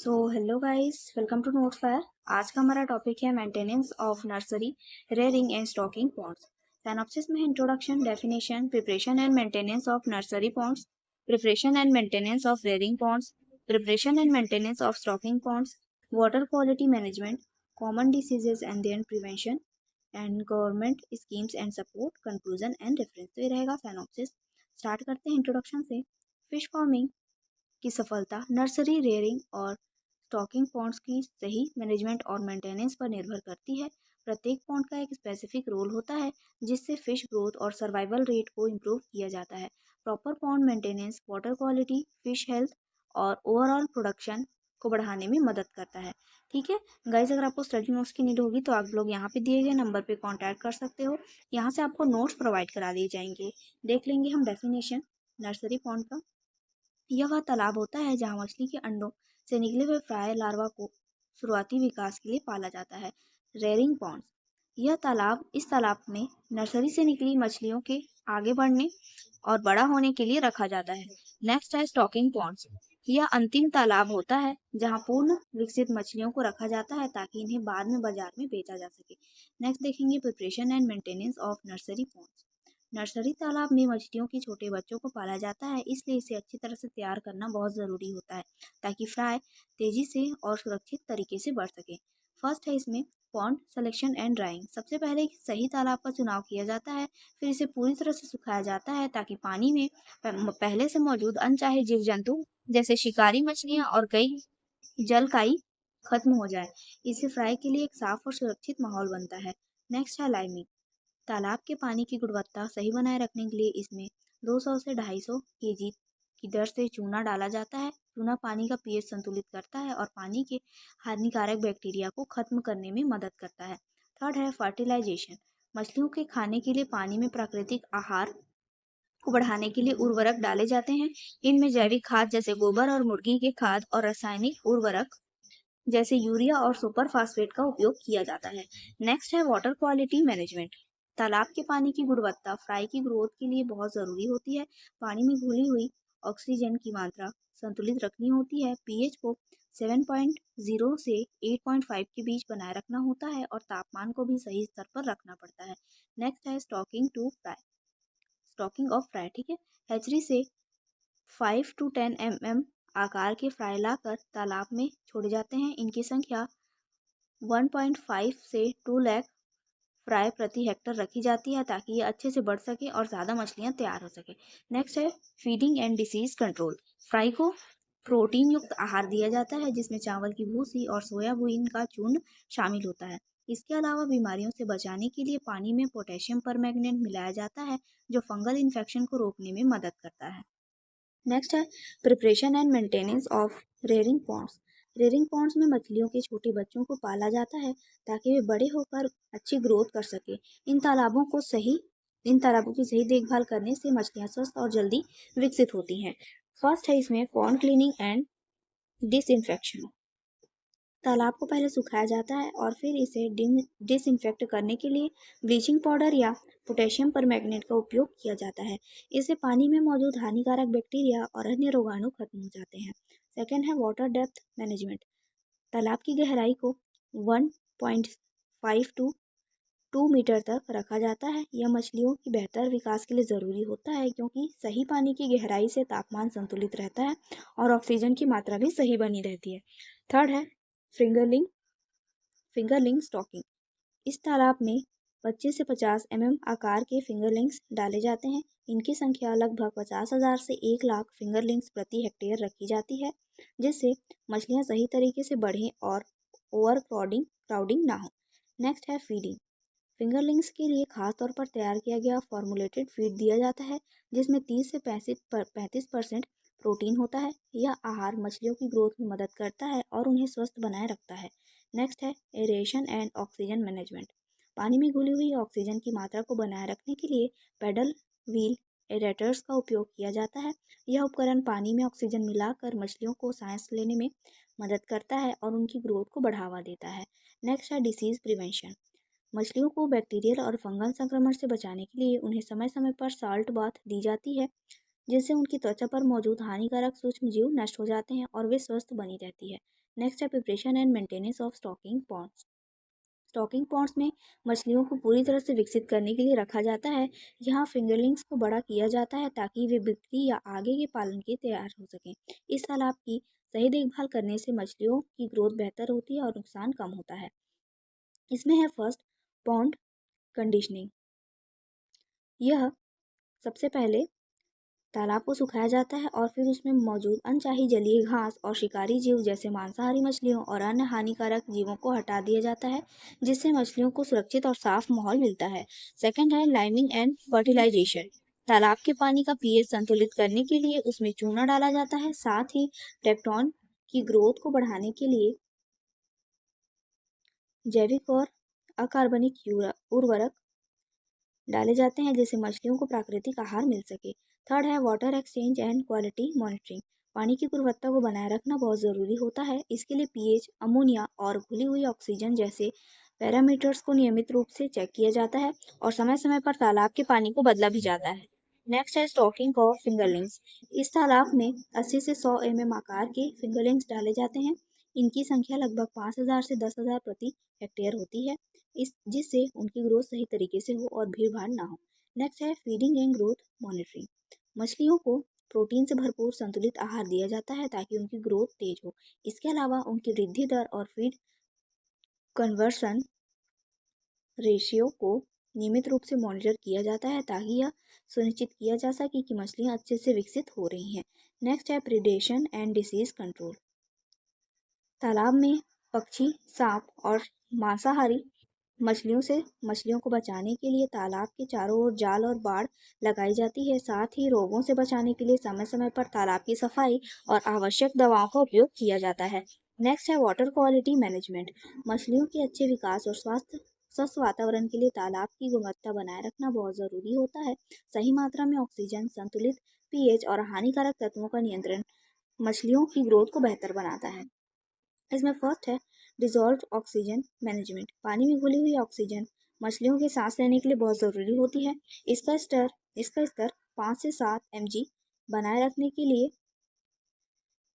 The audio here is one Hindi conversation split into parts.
So hello guys, welcome to notes fire. आज का हमारा टॉपिक है maintenance of nursery, rearing and stocking ponds. Synopsis में introduction, definition, preparation and maintenance of nursery ponds, preparation and maintenance of rearing ponds, preparation and maintenance of stocking ponds, water quality management, common diseases and their prevention and government schemes and support, conclusion and reference. तो ये रहेगा सिनॉप्सिस। स्टार्ट करते हैं इंट्रोडक्शन से। फिश फार्मिंग की सफलता नर्सरी, रेयरिंग और स्टॉकिंग पॉन्ड्स की सही मैनेजमेंट और मेंटेनेंस पर निर्भर करती है। प्रत्येक पॉन्ड का एक स्पेसिफिक रोल होता है जिससे फिश ग्रोथ और सर्वाइवल रेट को इम्प्रूव किया जाता है। Proper pond maintenance water quality, fish health और ओवरऑल प्रोडक्शन को बढ़ाने में मदद करता है। ठीक है गाइज, अगर आपको स्टडी नोट्स की नीड होगी तो आप लोग यहाँ पे दिए गए नंबर पे कांटेक्ट कर सकते हो। यहाँ से आपको नोट्स प्रोवाइड करा दिए जाएंगे। देख लेंगे हम डेफिनेशन नर्सरी पॉन्ड का। यह वह तालाब होता है जहाँ मछली के अंडों से निकले हुए फ्राई लार्वा को शुरुआती विकास के लिए पाला जाता है। रेयरिंग पॉन्ड्स, इस तालाब में नर्सरी से निकली मछलियों के आगे बढ़ने और बड़ा होने के लिए रखा जाता है। नेक्स्ट है स्टॉकिंग पॉन्ड्स। यह अंतिम तालाब होता है जहाँ पूर्ण विकसित मछलियों को रखा जाता है ताकि इन्हें बाद में बाजार में बेचा जा सके। नेक्स्ट देखेंगे preparation and maintenance of nursery ponds. Nursery तालाब में मछलियों के छोटे बच्चों को पाला जाता है, इसलिए इसे अच्छी तरह से तैयार करना बहुत ज़रूरी होता है ताकि फ्राई तेजी से और सुरक्षित तरीके से बढ़ सके। फर्स्ट है इसमें पॉन्ड सिलेक्शन एंड ड्राइंग। सबसे पहले सही तालाब का चुनाव किया जाता है, फिर इसे पूरी तरह से सुखाया जाता है ताकि पानी में पहले से मौजूद अनचाहे जीव जंतु जैसे शिकारी मछलियाँ और कई जलकाई खत्म हो जाए। इससे फ्राई के लिए एक साफ और सुरक्षित माहौल बनता है। नेक्स्ट है लाइमिंग। तालाब के पानी की गुणवत्ता सही बनाए रखने के लिए इसमें 200 से 250 केजी की दर से चूना डाला जाता है। चूना पानी का पीएच संतुलित करता है और पानी के हानिकारक बैक्टीरिया को खत्म करने में मदद करता है। थर्ड है फर्टिलाइजेशन। मछलियों के खाने के लिए पानी में प्राकृतिक आहार को बढ़ाने के लिए उर्वरक डाले जाते हैं। इनमें जैविक खाद जैसे गोबर और मुर्गी के खाद और रासायनिक उर्वरक जैसे यूरिया और सुपर फास्फेट का उपयोग किया जाता है। नेक्स्ट है वाटर क्वालिटी मैनेजमेंट। तालाब के पानी की गुणवत्ता फ्राई की ग्रोथ के लिए बहुत ज़रूरी होती है। पानी में घुली हुई ऑक्सीजन की मात्रा संतुलित रखनी होती है। पीएच को 7.0 से 8.5 के बीच बनाए रखना होता है और तापमान को भी सही स्तर पर रखना पड़ता है। नेक्स्ट है स्टॉकिंग ऑफ फ्राई। ठीक है, हैचरी से 5 to 10 mm आकार के फ्राई लाकर तालाब में छोड़े जाते हैं। इनकी संख्या 1.5 से 2 लाख फ्राई प्रति हेक्टर रखी जाती है ताकि ये अच्छे से बढ़ सके और ज़्यादा मछलियाँ तैयार हो सके। नेक्स्ट है feeding and disease control. Fry को प्रोटीन युक्त आहार दिया जाता है जिसमें चावल की भूसी और सोयाबीन का चूर्ण शामिल होता है। इसके अलावा बीमारियों से बचाने के लिए पानी में पोटेशियम परमैंगनेट मिलाया जाता है जो फंगल इन्फेक्शन को रोकने में मदद करता है। नेक्स्ट है preparation and maintenance of rearing ponds. Rearing ponds में मछलियों के छोटे बच्चों को पाला जाता है ताकि वे बड़े होकर अच्छी ग्रोथ कर सके। इन तालाबों की सही देखभाल करने से मछलियाँ स्वस्थ और जल्दी विकसित होती हैं। फर्स्ट है इसमें पॉन्ड क्लीनिंग एंड डिसइंफेक्शन। तालाब को पहले सुखाया जाता है और फिर इसे डिसइंफेक्ट करने के लिए ब्लीचिंग पाउडर या पोटेशियम परमैंगनेट का उपयोग किया जाता है। इससे पानी में मौजूद हानिकारक बैक्टीरिया और अन्य रोगाणु खत्म हो जाते हैं। सेकेंड है वाटर डेप्थ मैनेजमेंट। तालाब की गहराई को 1.5 टू 2 मीटर तक रखा जाता है। यह मछलियों की बेहतर विकास के लिए ज़रूरी होता है क्योंकि सही पानी की गहराई से तापमान संतुलित रहता है और ऑक्सीजन की मात्रा भी सही बनी रहती है। थर्ड है फिंगरलिंग फिंगरलिंग स्टॉकिंग। इस तालाब में 25 से 50 आकार के फिंगरलिंग्स डाले जाते हैं। इनकी संख्या लगभग 50,000 से 1 लाख फिंगरलिंग्स प्रति हेक्टेयर रखी जाती है जिससे मछलियां सही तरीके से बढ़ें और ओवर क्राउडिंग ना हो। नेक्स्ट है फीडिंग। फिंगरलिंग्स के लिए खास तौर पर तैयार किया गया फॉर्मुलेटेड फीड दिया जाता है जिसमें 30 से 35% प्रोटीन होता है। यह आहार मछलियों की ग्रोथ में मदद करता है और उन्हें स्वस्थ बनाए रखता है। नेक्स्ट है एरेशन एंड ऑक्सीजन मैनेजमेंट। पानी में घुली हुई ऑक्सीजन की मात्रा को बनाए रखने के लिए पैडल व्हील एरेटर्स का उपयोग किया जाता है। यह उपकरण पानी में ऑक्सीजन मिलाकर मछलियों को सांस लेने में मदद करता है और उनकी ग्रोथ को बढ़ावा देता है। नेक्स्ट है डिसीज प्रिवेंशन। मछलियों को बैक्टीरियल और फंगल संक्रमण से बचाने के लिए उन्हें समय समय पर साल्ट बाथ दी जाती है जिससे उनकी त्वचा पर मौजूद हानिकारक सूक्ष्म जीव नष्ट हो जाते हैं और वे स्वस्थ बनी रहती है। नेक्स्ट है preparation and maintenance of stocking ponds. Stocking ponds में मछलियों को पूरी तरह से विकसित करने के लिए रखा जाता है। यहाँ फिंगरलिंग्स को बड़ा किया जाता है ताकि वे बिक्री या आगे के पालन के तैयार हो सकें। इस तालाब की सही देखभाल करने से मछलियों की ग्रोथ बेहतर होती है और नुकसान कम होता है। इसमें है फर्स्ट, पॉन्ड कंडीशनिंग। यह सबसे पहले तालाब को सुखाया जाता है और फिर उसमें मौजूद अनचाही जलीय घास और शिकारी जीव जैसे मांसाहारी मछलियों और अन्य हानिकारक जीवों को हटा दिया जाता है, जिससे मछलियों को सुरक्षित और साफ माहौल मिलता है। सेकंड है लाइमिंग एंड फर्टिलाइजेशन। तालाब के पानी का पीएच संतुलित करने के लिए उसमें चूना डाला जाता है। साथ ही प्लेप्टॉन की ग्रोथ को बढ़ाने के लिए जैविक और अकार्बनिक उर्वरक डाले जाते हैं, जिससे मछलियों को प्राकृतिक आहार मिल सके। थर्ड है water exchange and quality monitoring. पानी की गुणवत्ता को बनाए रखना बहुत ज़रूरी होता है। इसके लिए पीएच, अमोनिया और घुली हुई ऑक्सीजन जैसे पैरामीटर्स को नियमित रूप से चेक किया जाता है और समय समय पर तालाब के पानी को बदला भी जाता है। नेक्स्ट है स्टॉकिंग ऑफ फिंगरलिंग्स। इस तालाब में 80 से 100 आकार के फिंगरलिंग्स डाले जाते हैं। इनकी संख्या लगभग 5,000 से 10,000 प्रति हेक्टेयर होती है, इस जिससे उनकी ग्रोथ सही तरीके से हो और भीड़ भाड़ ना हो। नेक्स्ट है फीडिंग एंड ग्रोथ मॉनिटरिंग। मछलियों को प्रोटीन से भरपूर संतुलित आहार दिया जाता है ताकि उनकी ग्रोथ तेज हो। इसके अलावा उनकी वृद्धि दर और फीड कन्वर्सन रेशियो को नियमित रूप से मॉनिटर किया जाता है ताकि यह सुनिश्चित किया जा सके कि मछलियां अच्छे से विकसित हो रही हैं। नेक्स्ट है प्रिडेशन एंड डिसीज कंट्रोल। तालाब में पक्षी, सांप और मांसाहारी मछलियों को बचाने के लिए तालाब के चारों ओर जाल और बाड़ लगाई जाती है। साथ ही रोगों से बचाने के लिए समय समय पर तालाब की सफाई और आवश्यक दवाओं का उपयोग किया जाता है। नेक्स्ट है वाटर क्वालिटी मैनेजमेंट। मछलियों के अच्छे विकास और स्वस्थ वातावरण के लिए तालाब की गुणवत्ता बनाए रखना बहुत ज़रूरी होता है। सही मात्रा में ऑक्सीजन, संतुलित पीएच और हानिकारक तत्वों का नियंत्रण मछलियों की ग्रोथ को बेहतर बनाता है। इसमें फर्स्ट है डिजॉल्व ऑक्सीजन मैनेजमेंट। पानी में घुली हुई ऑक्सीजन मछलियों के सांस लेने के लिए बहुत ज़रूरी होती है। इसका स्तर 5 से 7 mg बनाए रखने के लिए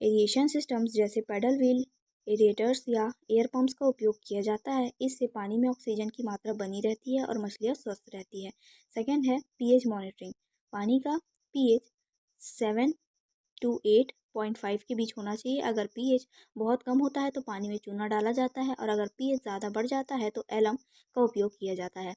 एरिएशन सिस्टम्स जैसे पैडल व्हील एरिएटर्स या एयर पंप्स का उपयोग किया जाता है। इससे पानी में ऑक्सीजन की मात्रा बनी रहती है और मछलियाँ स्वस्थ रहती है। सेकेंड है पीएच मॉनिटरिंग। पानी का पीएच 7 टू 8.5 के बीच होना चाहिए। अगर पीएच बहुत कम होता है तो पानी में चूना डाला जाता है और अगर पीएच ज़्यादा बढ़ जाता है तो एलम का उपयोग किया जाता है।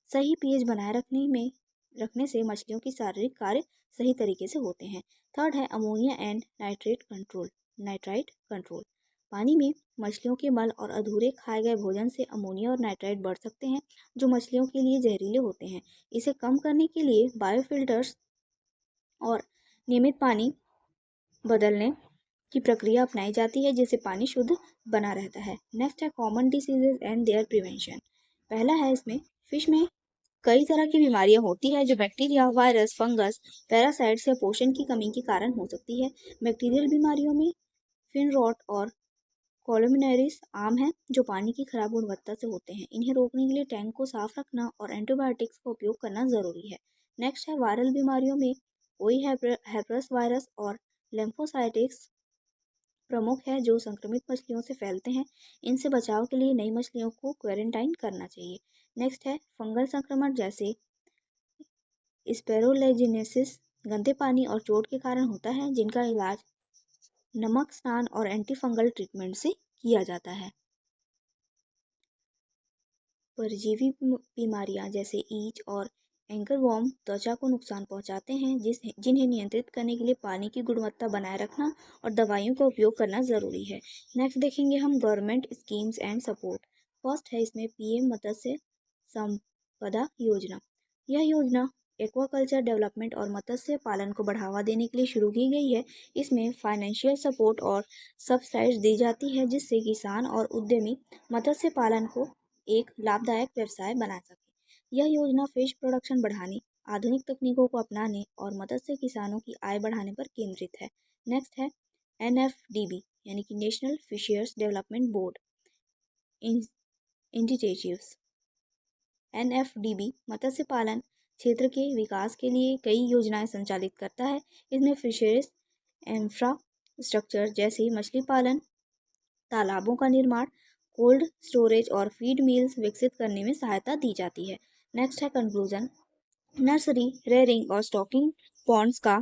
सही पीएच बनाए रखने से मछलियों की शारीरिक कार्य सही तरीके से होते हैं। थर्ड है अमोनिया एंड नाइट्राइट कंट्रोल। पानी में मछलियों के मल और अधूरे खाए गए भोजन से अमोनिया और नाइट्राइट बढ़ सकते हैं, जो मछलियों के लिए जहरीले होते हैं। इसे कम करने के लिए बायोफिल्टर्स और नियमित पानी बदलने की प्रक्रिया अपनाई जाती है, जिससे पानी शुद्ध बना रहता है। नेक्स्ट है common diseases and their prevention. पहला है इसमें फिश में कई तरह की बीमारियां होती है जो बैक्टीरिया, वायरस, फंगस, पैरासाइट्स या पोषण की कमी के कारण हो सकती है। बैक्टीरियल बीमारियों में फिन रॉट और कोलोमिनेरिस आम है, जो पानी की खराब गुणवत्ता से होते हैं। इन्हें रोकने के लिए टैंक को साफ रखना और एंटीबायोटिक्स का उपयोग करना जरूरी है। नेक्स्ट है वायरल बीमारियों में ओई हैप्रस वायरस और लिम्फोसाइटिस प्रमुख है, जो संक्रमित मछलियों से फैलते हैं। इनसे बचाव के लिए नई मछलियों को क्वारंटाइन करना चाहिए। नेक्स्ट है फंगल संक्रमण जैसे स्पेरोलेजिनेसिस गंदे पानी और चोट के कारण होता है, जिनका इलाज नमक स्नान और एंटीफंगल ट्रीटमेंट से किया जाता है। परजीवी बीमारियां जैसे ईच और एंकरवॉर्म त्वचा को नुकसान पहुंचाते हैं, जिन्हें नियंत्रित करने के लिए पानी की गुणवत्ता बनाए रखना और दवाइयों का उपयोग करना ज़रूरी है। नेक्स्ट देखेंगे हम government schemes and support. First है इसमें पीएम मत्स्य संपदा योजना। यह योजना एक्वाकल्चर डेवलपमेंट और मत्स्य पालन को बढ़ावा देने के लिए शुरू की गई है। इसमें फाइनेंशियल सपोर्ट और सब्सिडाइज दी जाती है, जिससे किसान और उद्यमी मत्स्य पालन को एक लाभदायक व्यवसाय बना सके। यह योजना फिश प्रोडक्शन बढ़ाने, आधुनिक तकनीकों को अपनाने और मत्स्य किसानों की आय बढ़ाने पर केंद्रित है। नेक्स्ट है NFDB यानी कि national fishers development board initiatives. NFDB मत्स्य पालन क्षेत्र के विकास के लिए कई योजनाएं संचालित करता है। इसमें फिशरीज इंफ्रास्ट्रक्चर जैसे मछली पालन, तालाबों का निर्माण, कोल्ड स्टोरेज और फीड मिल्स विकसित करने में सहायता दी जाती है। नेक्स्ट है कंक्लूजन। नर्सरी, रेयरिंग और स्टॉकिंग पॉन्ड्स का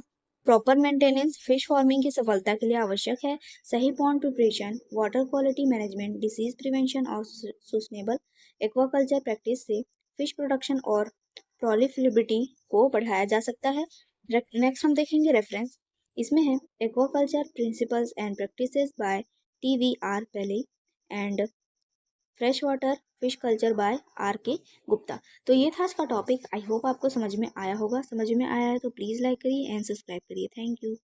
प्रॉपर मेंटेनेंस फिश फार्मिंग की सफलता के लिए आवश्यक है। सही pond preparation, water quality management, disease prevention और सस्टेनेबल एक्वाकल्चर प्रैक्टिस से फिश प्रोडक्शन और प्रोलिफेरेबिलिटी को बढ़ाया जा सकता है। नेक्स्ट हम देखेंगे रेफरेंस। इसमें है aquaculture principles and practices by TVR Pillay and fresh water fish culture by RK Gupta. तो ये था आज का टॉपिक। आई होप आपको समझ में आया होगा। समझ में आया है तो प्लीज़ लाइक करिए एंड सब्सक्राइब करिए। Thank you.